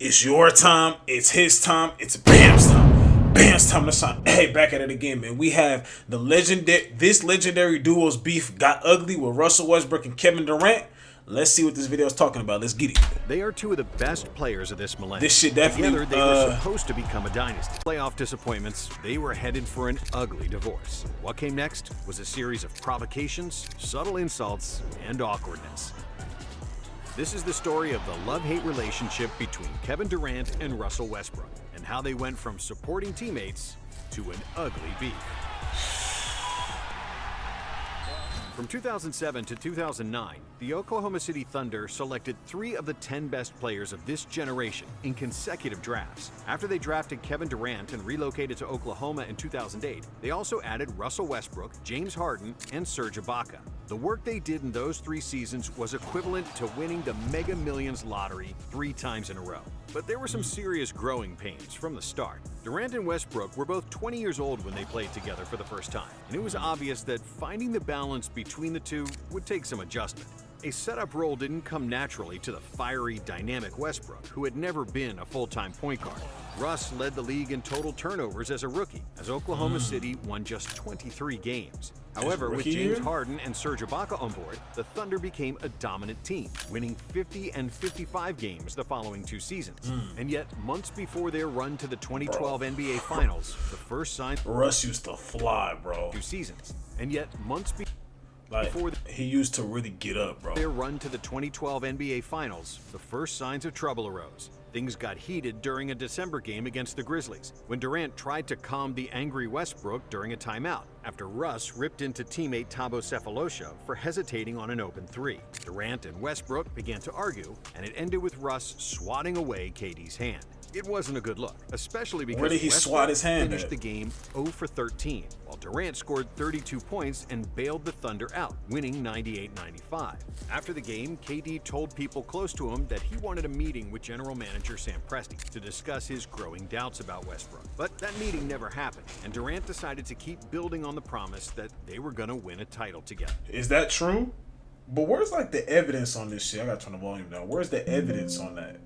It's your time. It's his time. It's Bam's time. Bam's time to sign. Hey, back at it again, man. We have this legendary duo's beef got ugly with Russell Westbrook and Kevin Durant. Let's see what this video is talking about. Let's get it. They are two of the best players of this millennium. This shit definitely. Together, they were supposed to become a dynasty. Playoff disappointments, they were headed for an ugly divorce. What came next was a series of provocations, subtle insults, and awkwardness. This is the story of the love-hate relationship between Kevin Durant and Russell Westbrook, and how they went from supporting teammates to an ugly beef. From 2007 to 2009, the Oklahoma City Thunder selected 3 of the 10 best players of this generation in consecutive drafts. After they drafted Kevin Durant and relocated to Oklahoma in 2008, they also added Russell Westbrook, James Harden, and Serge Ibaka. The work they did in those 3 seasons was equivalent to winning the Mega Millions lottery 3 times in a row. But there were some serious growing pains from the start. Durant and Westbrook were both 20 years old when they played together for the first time, and it was obvious that finding the balance between the two would take some adjustment. A setup role didn't come naturally to the fiery, dynamic Westbrook, who had never been a full-time point guard. Russ led the league in total turnovers as a rookie, as Oklahoma City won just 23 games. However, with James Harden and Serge Ibaka on board, the Thunder became a dominant team, winning 50 and 55 games the following 2 seasons. And yet, months before their run to the 2012 NBA Finals, the first sign Russ used to fly, bro. 2 seasons. And yet, months before he used to really get up, bro. Their run to the 2012 NBA Finals, the first signs of trouble arose. Things got heated during a December game against the Grizzlies, when Durant tried to calm the angry Westbrook during a timeout, after Russ ripped into teammate Thabo Sefolosha for hesitating on an open 3. Durant and Westbrook began to argue, and it ended with Russ swatting away KD's hand. It wasn't a good look, especially because Westbrook finished the game 0 for 13, while Durant scored 32 points and bailed the Thunder out, winning 98-95. After the game, KD told people close to him that he wanted a meeting with general manager Sam Presti to discuss his growing doubts about Westbrook. But that meeting never happened, and Durant decided to keep building on the promise that they were going to win a title together. Is that true? But where's like the evidence on this shit? I gotta turn the volume down. Where's the evidence on that?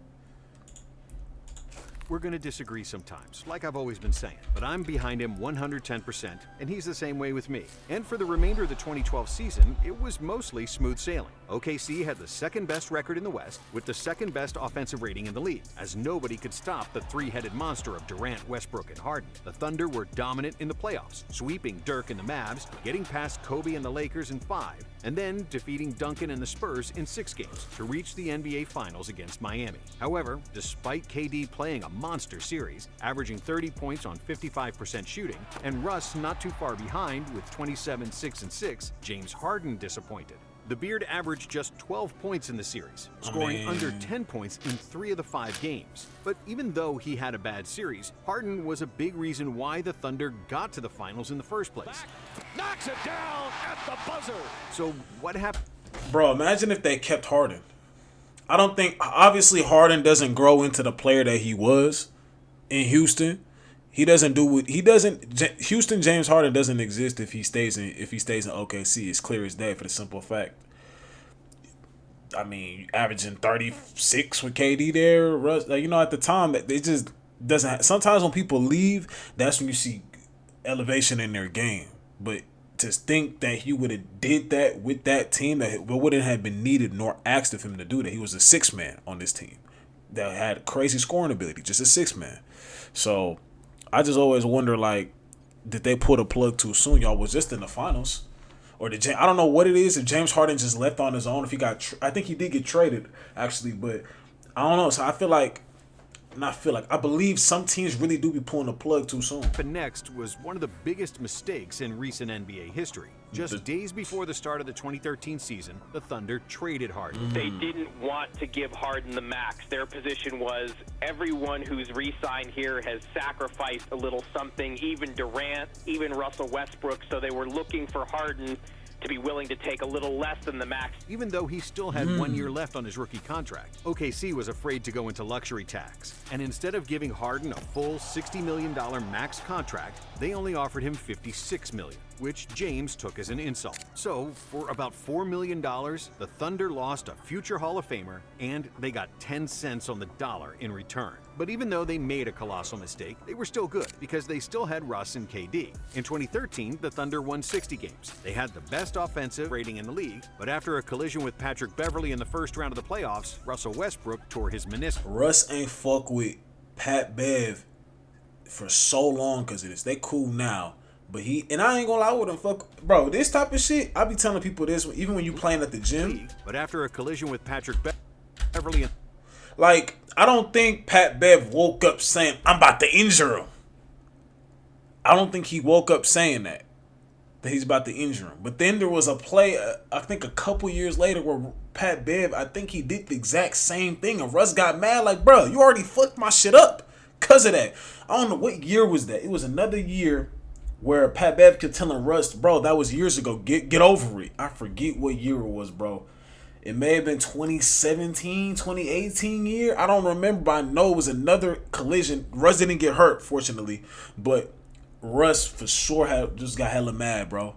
We're going to disagree sometimes, like I've always been saying, but I'm behind him 110%, and he's the same way with me. And for the remainder of the 2012 season, it was mostly smooth sailing. OKC had the 2nd best record in the West, with the 2nd best offensive rating in the league, as nobody could stop the 3-headed monster of Durant, Westbrook, and Harden. The Thunder were dominant in the playoffs, sweeping Dirk and the Mavs, getting past Kobe and the Lakers in 5, and then defeating Duncan and the Spurs in 6 games to reach the NBA Finals against Miami. However, despite KD playing a monster series, averaging 30 points on 55% shooting, and Russ not too far behind with 27, 6, and 6, James Harden disappointed. The Beard averaged just 12 points in the series, scoring under 10 points in 3 of the 5 games. But even though he had a bad series, Harden was a big reason why the Thunder got to the finals in the first place. Knocks it down at the buzzer. So what happened? Bro, imagine if they kept Harden. I don't think, obviously Harden doesn't grow into the player that he was in Houston. He doesn't do what he doesn't. Houston James Harden doesn't exist if he stays in OKC. It's clear as day for the simple fact. I mean, averaging 36 with KD there, Russ. Like, you know, at the time it just doesn't. Sometimes when people leave, that's when you see elevation in their game. But to think that he would have did that with that team, that wouldn't have been needed nor asked of him to do that. He was a 6-man on this team that had crazy scoring ability, just a 6-man. So I just always wonder, like, did they pull the plug too soon? Y'all was just in the finals, or did I don't know what it is. If James Harden just left on his own, if he got, I think he did get traded actually, but I don't know. So I believe some teams really do be pulling the plug too soon. But next was one of the biggest mistakes in recent NBA history. Just days before the start of the 2013 season, the Thunder traded Harden. They didn't want to give Harden the max. Their position was everyone who's re-signed here has sacrificed a little something, even Durant, even Russell Westbrook, so they were looking for Harden to be willing to take a little less than the max. Even though he still had 1 year left on his rookie contract, OKC was afraid to go into luxury tax. And instead of giving Harden a full $60 million max contract, they only offered him $56 million. which James took as an insult. So, for about $4 million, the Thunder lost a future Hall of Famer, and they got 10 cents on the dollar in return. But even though they made a colossal mistake, they were still good because they still had Russ and KD. In 2013, the Thunder won 60 games. They had the best offensive rating in the league, but after a collision with Patrick Beverley in the first round of the playoffs, Russell Westbrook tore his meniscus. Russ ain't fuck with Pat Bev for so long because of this. They cool now. But and I ain't gonna lie with him, fuck, bro, this type of shit, I be telling people this, even when you playing at the gym. But after a collision with Patrick Beverley, like, I don't think Pat Bev woke up saying, I'm about to injure him. I don't think he woke up saying that he's about to injure him. But then there was a play, I think a couple years later, where Pat Bev, I think he did the exact same thing, and Russ got mad, like, bro, you already fucked my shit up because of that. I don't know, what year was that? It was another year where Pat Bev kept telling Russ, bro, that was years ago. Get over it. I forget what year it was, bro. It may have been 2017, 2018 year. I don't remember, but I know it was another collision. Russ didn't get hurt, fortunately. But Russ for sure just got hella mad, bro.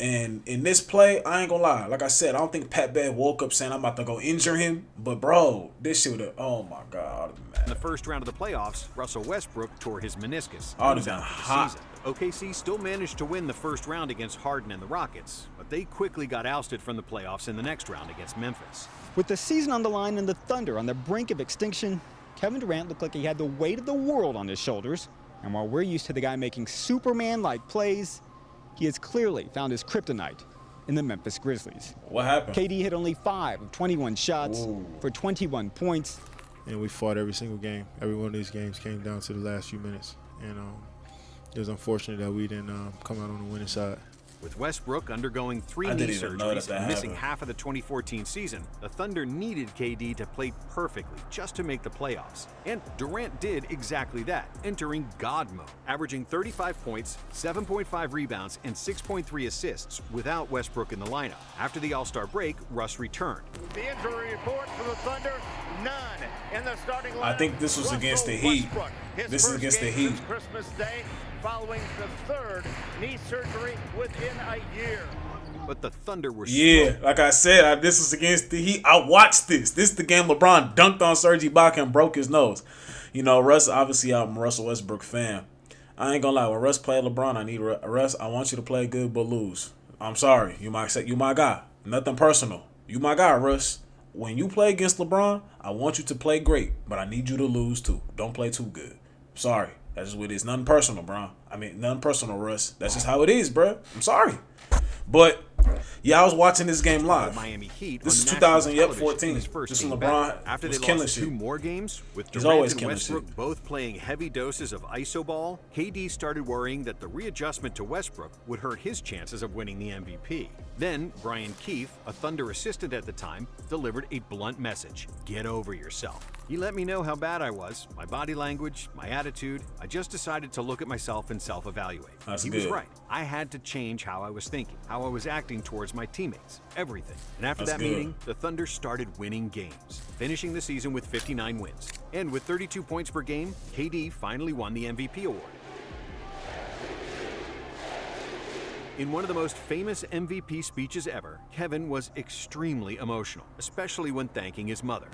And in this play, I ain't gonna lie. Like I said, I don't think Pat Bev woke up saying I'm about to go injure him. But, bro, this shit would have, oh, my God, I'd have been mad. In the first round of the playoffs, Russell Westbrook tore his meniscus. I'd have been hot. OKC still managed to win the first round against Harden and the Rockets, but they quickly got ousted from the playoffs in the next round against Memphis. With the season on the line and the Thunder on the brink of extinction, Kevin Durant looked like he had the weight of the world on his shoulders. And while we're used to the guy making Superman-like plays, he has clearly found his kryptonite in the Memphis Grizzlies. What happened? KD hit only 5 of 21 shots for 21 points. And we fought every single game. Every one of these games came down to the last few minutes. And it was unfortunate that we didn't come out on the winning side. With Westbrook undergoing 3 knee surgeries and missing half of the 2014 season, the Thunder needed KD to play perfectly just to make the playoffs. And Durant did exactly that, entering God mode, averaging 35 points, 7.5 rebounds, and 6.3 assists without Westbrook in the lineup. After the All-Star break, Russ returned. The injury report for the Thunder, none in the starting lineup. I think this was against the Heat. This is against the Heat. Christmas Day, following the 3rd knee surgery within a year. But the Thunder were like I said, this was against the Heat. I watched this. This is the game LeBron dunked on Serge Ibaka and broke his nose. You know, Russ, obviously I'm a Russell Westbrook fan. I ain't gonna lie, when Russ played LeBron, I need Russ, I want you to play good but lose. I'm sorry. You my guy. Nothing personal. You my guy, Russ. When you play against LeBron, I want you to play great, but I need you to lose too. Don't play too good. Sorry. That's just what it is. Nothing personal, bro. I mean, nothing personal, Russ. That's just how it is, bro. I'm sorry. But, yeah, I was watching this game live. Miami Heat. This is 2014. This when LeBron after was they killing lost shit. 2 more games, with He's Durant always and killing Westbrook shit. both playing heavy doses of iso ball, KD started worrying that the readjustment to Westbrook would hurt his chances of winning the MVP. Then, Brian Keefe, a Thunder assistant at the time, delivered a blunt message: get over yourself. He let me know how bad I was, my body language, my attitude. I just decided to look at myself and self-evaluate. He was right. I had to change how I was thinking, how I was acting towards my teammates, everything. And after that meeting, the Thunder started winning games, finishing the season with 59 wins. And with 32 points per game, KD finally won the MVP award. In one of the most famous MVP speeches ever, Kevin was extremely emotional, especially when thanking his mother.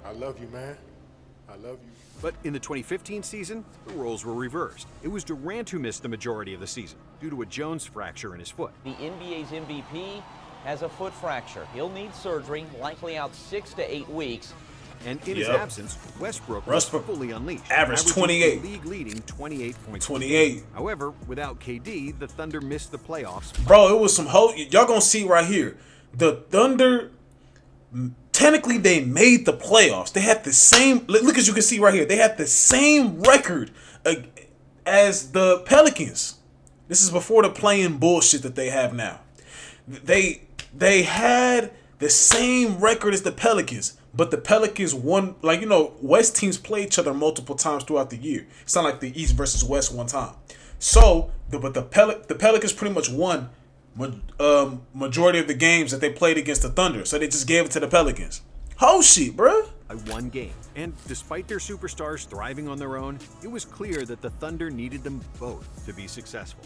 I love you, man. I love you. But in the 2015 season, the roles were reversed. It was Durant who missed the majority of the season due to a Jones fracture in his foot. The NBA's MVP has a foot fracture. He'll need surgery, likely out 6 to 8 weeks. And in his absence, Westbrook was fully unleashed. Averaged 28. League-leading 28 points. 28. However, without KD, the Thunder missed the playoffs. Bro, it was some y'all gonna see right here. The Thunder, technically, they made the playoffs. They had the same. Look, as you can see right here, they had the same record as the Pelicans. This is before the playing bullshit that they have now. They had the same record as the Pelicans, but the Pelicans won. Like, you know, West teams play each other multiple times throughout the year. It's not like the East versus West one time. So, the Pelicans pretty much won majority of the games that they played against the Thunder. So they just gave it to the Pelicans. Oh shit, bruh. By one game. And despite their superstars thriving on their own, it was clear that the Thunder needed them both to be successful.